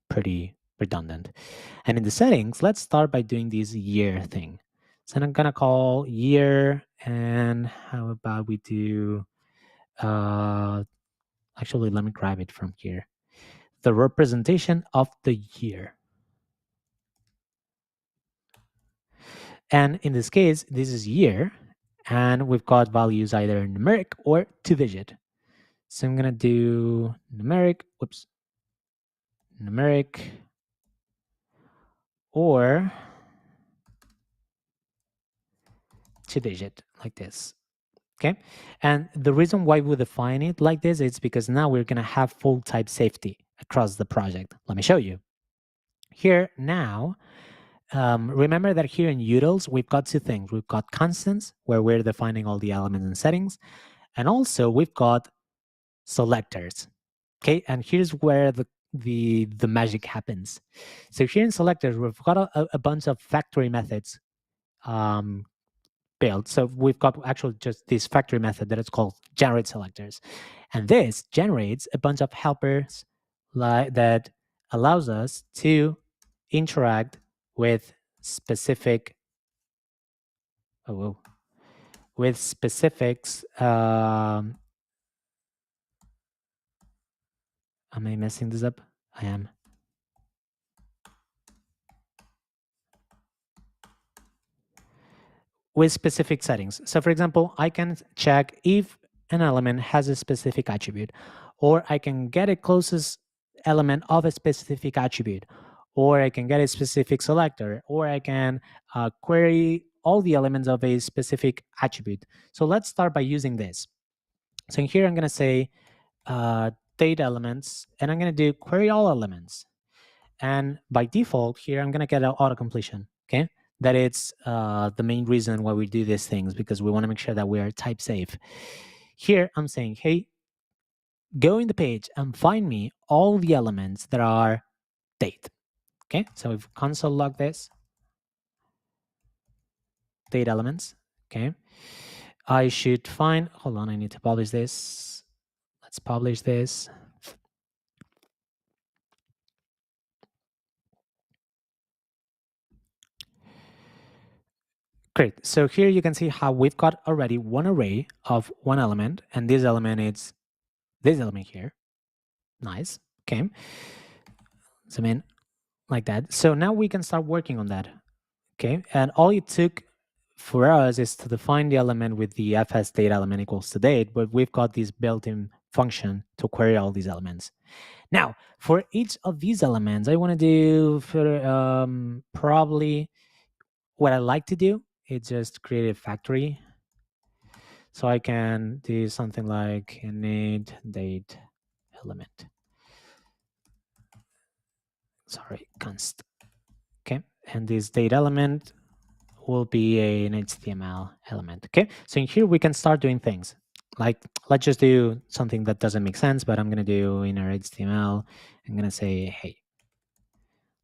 Pretty redundant. And in the settings, let's start by doing this year thing. So I'm going to call year. And how about we do, actually, let me grab it from here. The representation of the year. And in this case, this is year. And we've got values either numeric or 2-digit. So I'm going to do numeric, numeric, or 2-digit, like this. Okay. And the reason why we define it like this is because now we're going to have full type safety across the project. Let me show you. Here now, remember that here in utils, we've got two things. We've got constants, where we're defining all the elements and settings. And also we've got selectors. Okay, and here's where the magic happens. So here in selectors, we've got a bunch of factory methods built. So we've got actually just this factory method that is called generate selectors. And this generates a bunch of helpers that allows us to interact with specific, with specifics. Am I messing this up? I am. With specific settings. So for example, I can check if an element has a specific attribute, or I can get a closest element of a specific attribute, or I can get a specific selector, or I can query all the elements of a specific attribute. So let's start by using this. So here I'm going to say date elements, and I'm going to do query all elements. And by default, here I'm going to get an auto completion. Okay, that it's the main reason why we do these things, because we want to make sure that we are type safe. Here I'm saying, hey, go in the page and find me all the elements that are date. Okay, so if console log this, date elements. Okay, I should find, hold on, I need to publish this. Let's publish this. Great. So here you can see how we've got already one array of one element, and this element is this element here. Nice. Okay. Zoom in like that. So now we can start working on that. Okay. And all it took for us is to define the element with the fs date element equals to date, but we've got this built-in function to query all these elements. Now, for each of these elements, I want to do for, probably what I like to do is just create a factory. So I can do something like init date element. Sorry, const. Okay, and this date element will be an HTML element. Okay, so in here we can start doing things. Like, let's just do something that doesn't make sense, but I'm going to do in our HTML. I'm going to say, hey,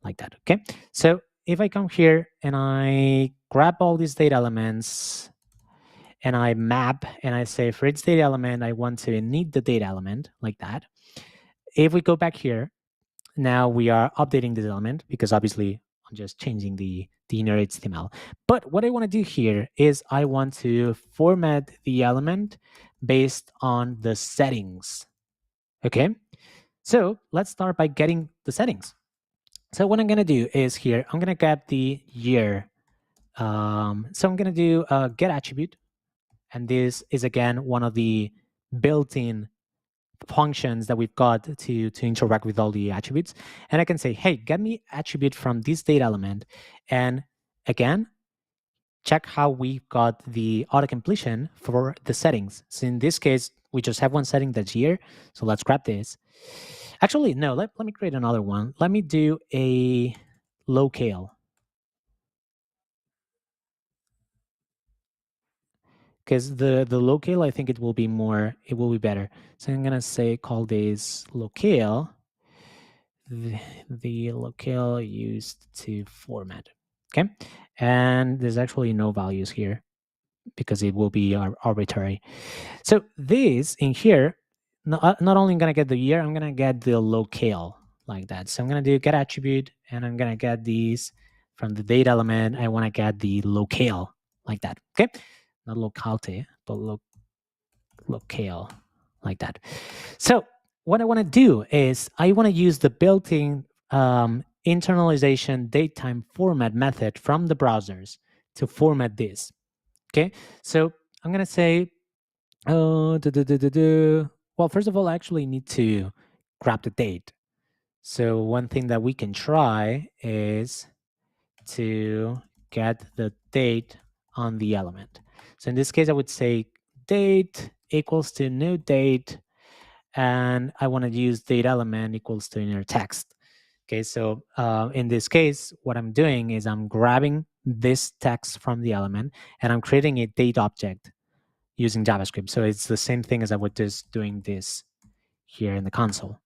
like that. Okay, so if I come here and I grab all these data elements and I map and I say for each data element, I want to init the data element like that. If we go back here, now we are updating this element because obviously I'm just changing the inner HTML. But what I want to do here is I want to format the element based on the settings. Okay, so let's start by getting the settings. So what I'm going to do is here, I'm going to get the year. So I'm going to do a get attribute. And this is, again, one of the built-in functions that we've got to interact with all the attributes. And I can say, hey, get me attribute from this data element. And again, check how we've got the auto completion for the settings. So in this case, we just have one setting that's year. So let's grab this. Actually, no, let me create another one. Let me do a locale. Because the locale, I think it will be better. So I'm gonna say call this locale. The locale used to format. Okay, and there's actually no values here because it will be arbitrary. So this in here, not only I'm gonna get the year, I'm gonna get the locale like that. So I'm gonna do get attribute, and I'm gonna get these from the data element. I want to get the locale like that. Okay, not locality, but locale like that. So what I want to do is I want to use the built-in internalization datetime format method from the browsers to format this. Okay, so I'm gonna say, well, first of all, I actually need to grab the date. So one thing that we can try is to get the date on the element. So in this case, I would say date equals to new date, and I want to use date element equals to inner text. Okay, so in this case, what I'm doing is I'm grabbing this text from the element and I'm creating a date object using JavaScript. So it's the same thing as I was just doing this here in the console.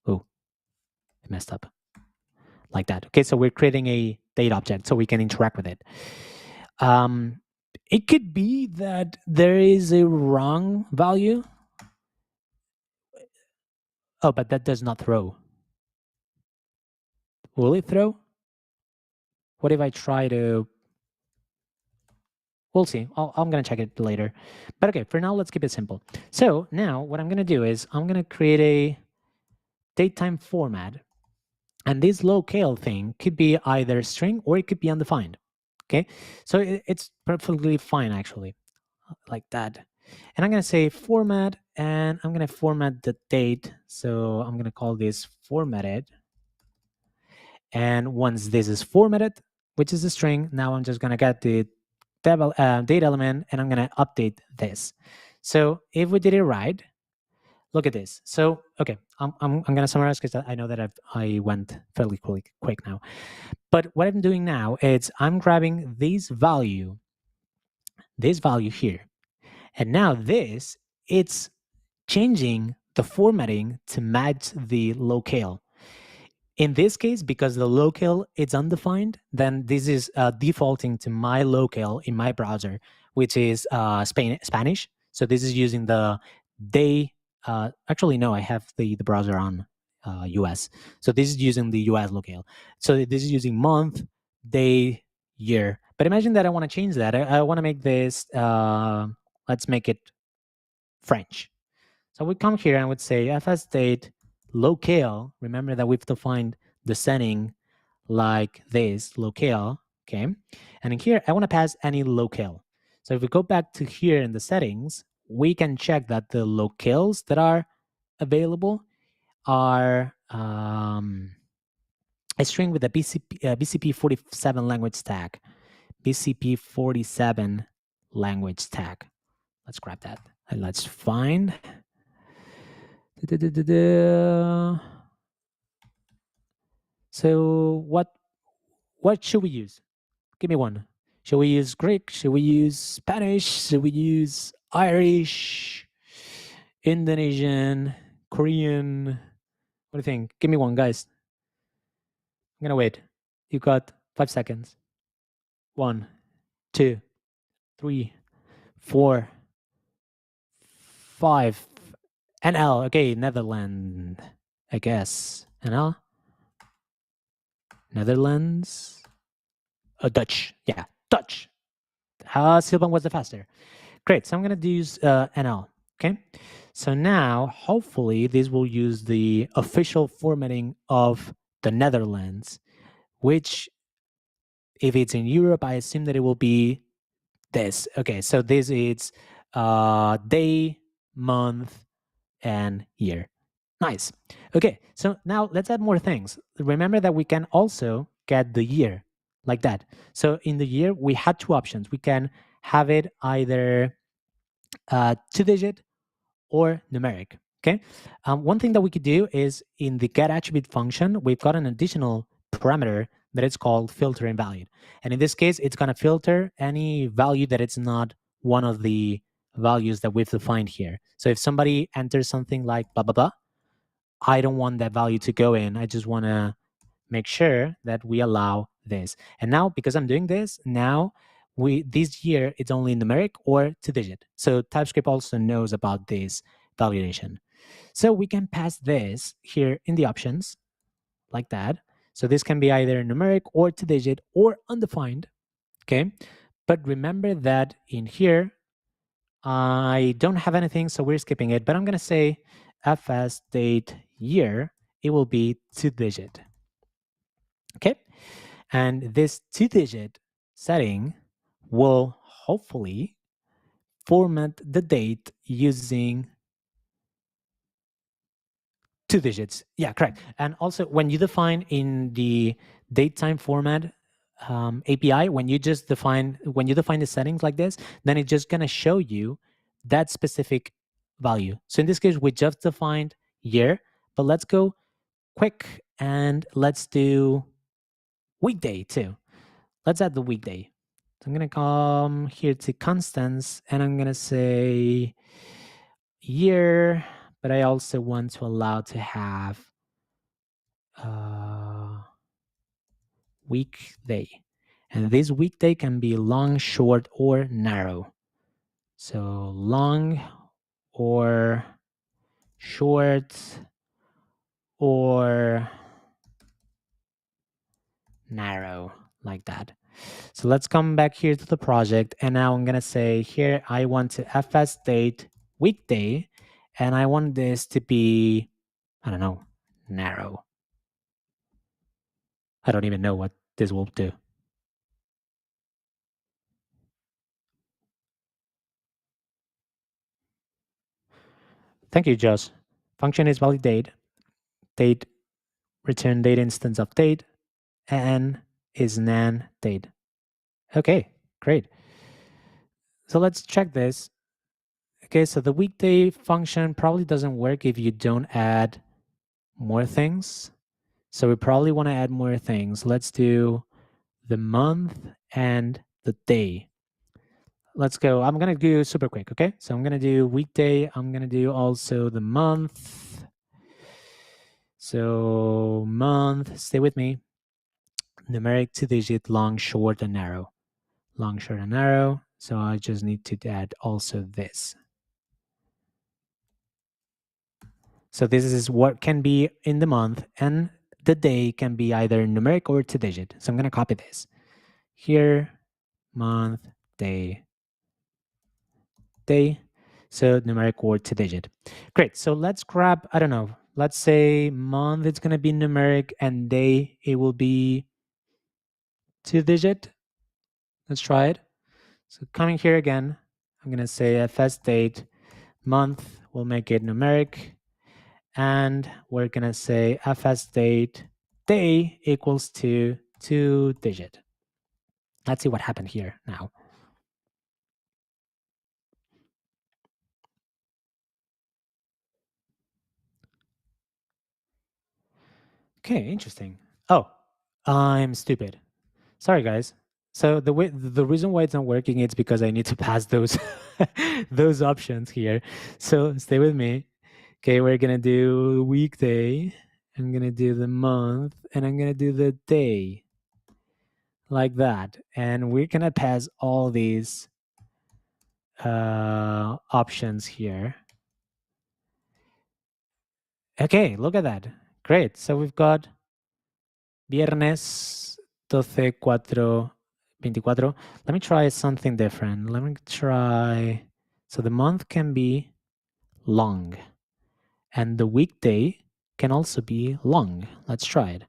Oh, I messed up. Like that. Okay, so we're creating a date object so we can interact with it. It could be that there is a wrong value. Oh, but that does not throw. Will it throw? What if I try to... We'll see. I'm going to check it later. But okay, for now, let's keep it simple. So now what I'm going to do is I'm going to create a datetime format. And this locale thing could be either string or it could be undefined. Okay, so it's perfectly fine, actually, like that. And I'm going to say format, and I'm going to format the date. So I'm going to call this formatted. And once this is formatted, which is a string, now I'm just going to get the date element, and I'm going to update this. So if we did it right, look at this. So, okay, I'm going to summarize because I know that I went fairly quick now. But what I'm doing now is I'm grabbing this value here. And now this, it's changing the formatting to match the locale. In this case, because the locale is undefined, then this is defaulting to my locale in my browser, which is Spanish. So this is using the day. Actually, no, I have the browser on US. So this is using the US locale. So this is using month, day, year. But imagine that I want to change that. I want to make this, let's make it French. So we come here and would say fs date locale. Remember that we've defined the setting like this, locale, okay? And in here, I want to pass any locale. So if we go back to here in the settings, we can check that the locales that are available are a string with a BCP 47 language tag. BCP 47 language tag. Let's grab that and let's find. So what should we use? Give me one. Should we use Greek? Should we use Spanish? Should we use Irish, Indonesian, Korean? What do you think? Give me one, guys. I'm gonna wait. You got 5 seconds. 1, 2, 3, 4, 5. NL. Okay, Netherlands. I guess. NL. Netherlands. Dutch. Yeah, Dutch. Silvan was the faster. Great. So I'm going to use NL. Okay. So now, hopefully, this will use the official formatting of the Netherlands, which, if it's in Europe, I assume that it will be this. Okay. So this is day, month, and year. Nice. Okay. So now let's add more things. Remember that we can also get the year like that. So in the year, we had two options. We can have it either 2-digit or numeric. Okay. One thing that we could do is in the get attribute function, we've got an additional parameter that it's called filter invalid. And in this case, it's going to filter any value that it's not one of the values that we've defined here. So if somebody enters something like blah, blah, blah, I don't want that value to go in. I just want to make sure that we allow this. And now, because I'm doing this, now this year it's only numeric or 2-digit. So TypeScript also knows about this validation. So we can pass this here in the options like that. So this can be either numeric or 2-digit or undefined. Okay. But remember that in here, I don't have anything, so we're skipping it. But I'm going to say fs date year. It will be 2-digit. Okay. And this 2-digit setting will hopefully format the date using 2 digits. Yeah, correct. And also when you define in the datetime format API, when you define the settings like this, then it's just going to show you that specific value. So in this case, we just defined year, but let's go quick and let's do weekday too. Let's add the weekday. So I'm going to come here to constants and I'm going to say year, but I also want to allow to have weekday. And this weekday can be long, short, or narrow. So long or short or narrow, like that. So let's come back here to the project. And now I'm going to say here, I want to fs date weekday. And I want this to be, I don't know, narrow. I don't even know what this will do. Thank you, Josh. Function is validate, date, return date instance of date, and is nan date. Okay, great. So let's check this. Okay, so the weekday function probably doesn't work if you don't add more things. So we probably want to add more things. Let's do the month and the day. Let's go. I'm going to do super quick, okay? So I'm going to do weekday. I'm going to do also the month. So month, stay with me. Numeric 2-digit, long, short, and narrow. Long, short, and narrow. So I just need to add also this. So this is what can be in the month, and the day can be either numeric or 2-digit. So I'm going to copy this. Here, month, day, day. So numeric or 2-digit. Great. So let's grab, I don't know, let's say month, it's going to be numeric, and day, it will be 2-digit. Let's try it. So coming here again, I'm going to say fs date month, we'll make it numeric. And we're going to say fs date day equals to 2-digit. Let's see what happened here now. Okay, interesting. Oh, I'm stupid. Sorry, guys. So the reason why it's not working is because I need to pass those those options here. So stay with me. Okay, we're gonna do weekday. I'm gonna do the month, and I'm gonna do the day. like that. And we're going to pass all these options here. Okay, look at that. Great. So we've got viernes 12/4/24. Let me try something different. Let me try. So the month can be long, and the weekday can also be long. Let's try it.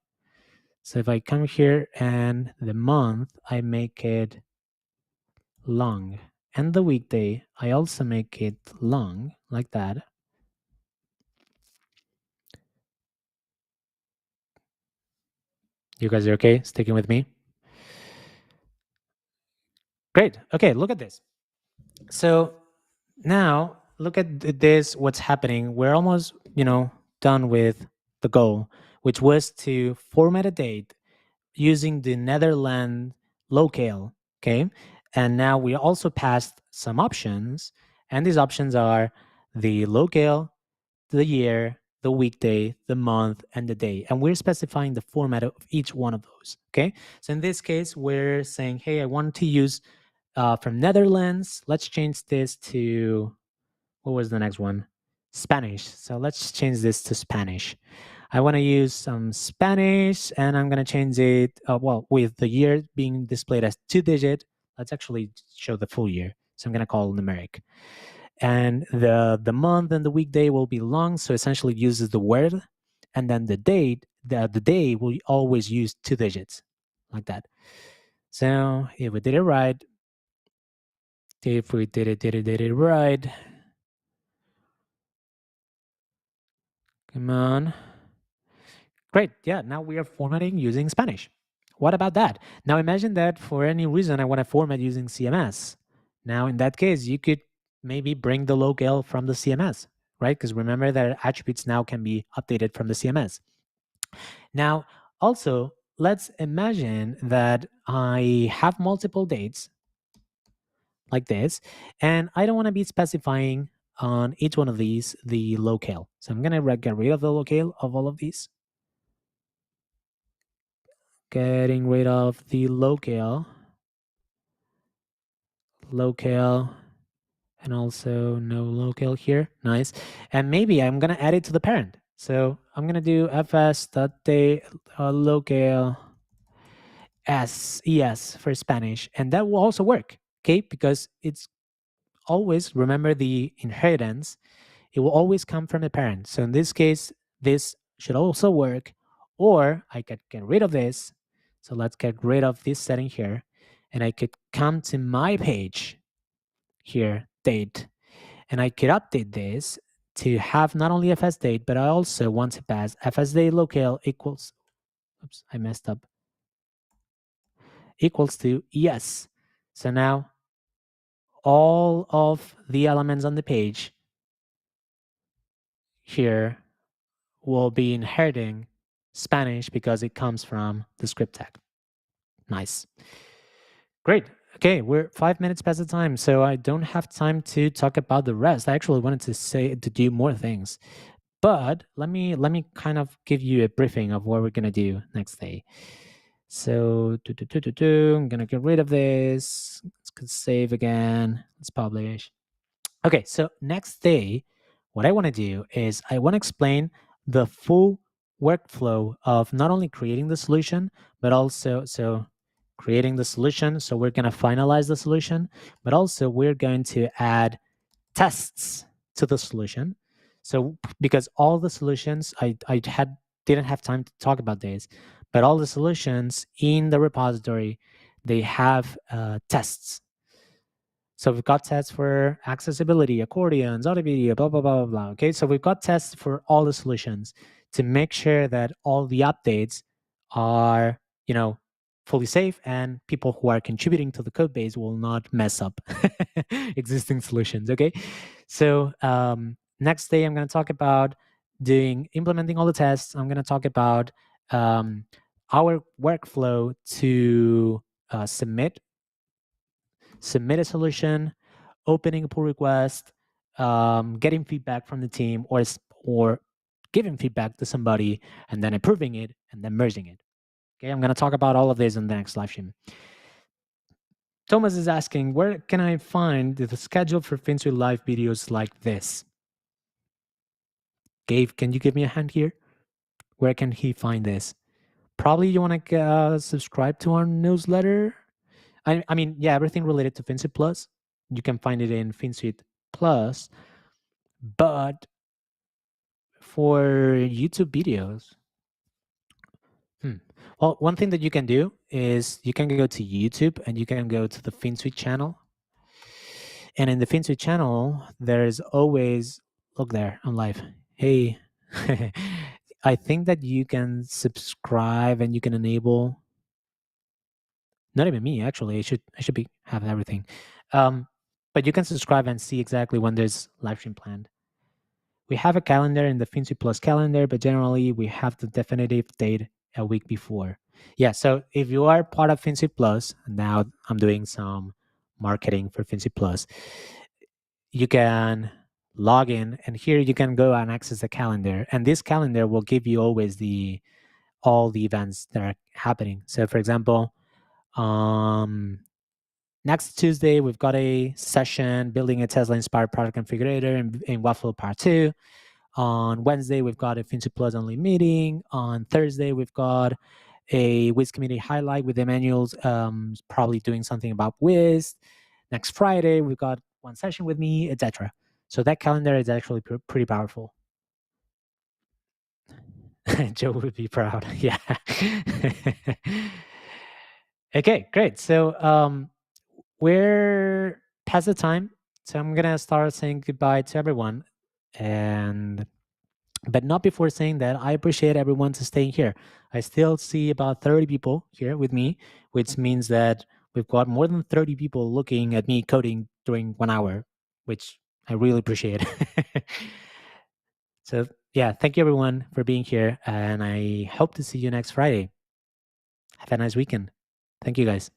So if I come here and the month, I make it long, and the weekday, I also make it long, like that. You guys are okay? Sticking with me? Great. Okay, look at this. So now look at this, what's happening. We're almost, done with the goal, which was to format a date using the Netherlands locale. Okay. And now we also passed some options. And these options are the locale, the year, the weekday, the month, and the day. And we're specifying the format of each one of those. Okay. So in this case, we're saying, hey, I want to use from Netherlands. Let's change this to, what was the next one? Spanish. So let's change this to Spanish. I want to use some Spanish and I'm going to change it, with the year being displayed as 2-digit. Let's actually show the full year. So I'm going to call numeric. And the month and the weekday will be long. So essentially it uses the word. And then the date, the day will always use 2 digits like that. So if we did it right, right. Come on. Great. Yeah, now we are formatting using Spanish. What about that? Now imagine that for any reason I want to format using CMS. Now in that case, you could maybe bring the locale from the CMS, right? Because remember that attributes now can be updated from the CMS. Now, also, let's imagine that I have multiple dates like this, and I don't want to be specifying on each one of these the locale. So I'm going to get rid of the locale of all of these. Getting rid of the locale, and also no locale here. Nice. And maybe I'm going to add it to the parent. So I'm going to do fs.de locale es for Spanish, and that will also work, okay? Because it's always, remember the inheritance, it will always come from the parent. So in this case, this should also work, or I could get rid of this. So let's get rid of this setting here, and I could come to my page here, date, and I could update this to have not only fs date, but I also want to pass fs date locale equals, oops, I messed up, equals to yes. So now all of the elements on the page here will be inheriting Spanish because it comes from the script tag. Nice. Great. Okay, we're 5 minutes past the time, so I don't have time to talk about the rest. I actually wanted to do more things, but let me kind of give you a briefing of what we're gonna do next day. So I'm gonna get rid of this. Let's save again. Let's publish. Okay, so next day, what I want to do is I want to explain the full workflow of not only creating the solution, but also creating the solution. So we're going to finalize the solution, but also we're going to add tests to the solution. So because all the solutions didn't have time to talk about this, but all the solutions in the repository, they have tests. So we've got tests for accessibility, accordions, audio video, blah, blah, blah, blah, blah. Okay, so we've got tests for all the solutions to make sure that all the updates are, fully safe and people who are contributing to the code base will not mess up existing solutions. Okay, so next day I'm going to talk about implementing all the tests. I'm going to talk about our workflow to submit a solution, opening a pull request, getting feedback from the team, or giving feedback to somebody, and then approving it, and then merging it. Okay, I'm going to talk about all of this in the next live stream. Thomas is asking, where can I find the schedule for Finsweet live videos like this? Gabe, can you give me a hand here? Where can he find this? Probably you want to subscribe to our newsletter. I mean, yeah, everything related to Finsweet Plus, you can find it in Finsweet Plus. But for YouTube videos, well, one thing that you can do is you can go to YouTube and you can go to the Finsweet channel. And in the Finsweet channel, there's always, look there, I'm live. Hey, I think that you can subscribe and you can enable. Not even me, actually. I should be have everything. But you can subscribe and see exactly when there's live stream planned. We have a calendar in the Finsweet Plus calendar, but generally we have the definitive date a week before. Yeah, so if you are part of Finsweet Plus, now I'm doing some marketing for Finsweet Plus, you can log in and here you can go and access the calendar. And this calendar will give you always all the events that are happening. So for example, next Tuesday, we've got a session building a Tesla-inspired product configurator in Webflow Part 2. On Wednesday, we've got a Finsweet Plus only meeting. On Thursday, we've got a Wiz community highlight with Emmanuel's probably doing something about Wiz. Next Friday, we've got one session with me, etc. So that calendar is actually pretty powerful. Joe would be proud. Yeah. Okay, great. So we're past the time. So I'm gonna start saying goodbye to everyone. But not before saying that I appreciate everyone to staying here. I still see about 30 people here with me, which means that we've got more than 30 people looking at me coding during 1 hour, which I really appreciate. So yeah, thank you everyone for being here, and I hope to see you next Friday. Have a nice weekend. Thank you guys.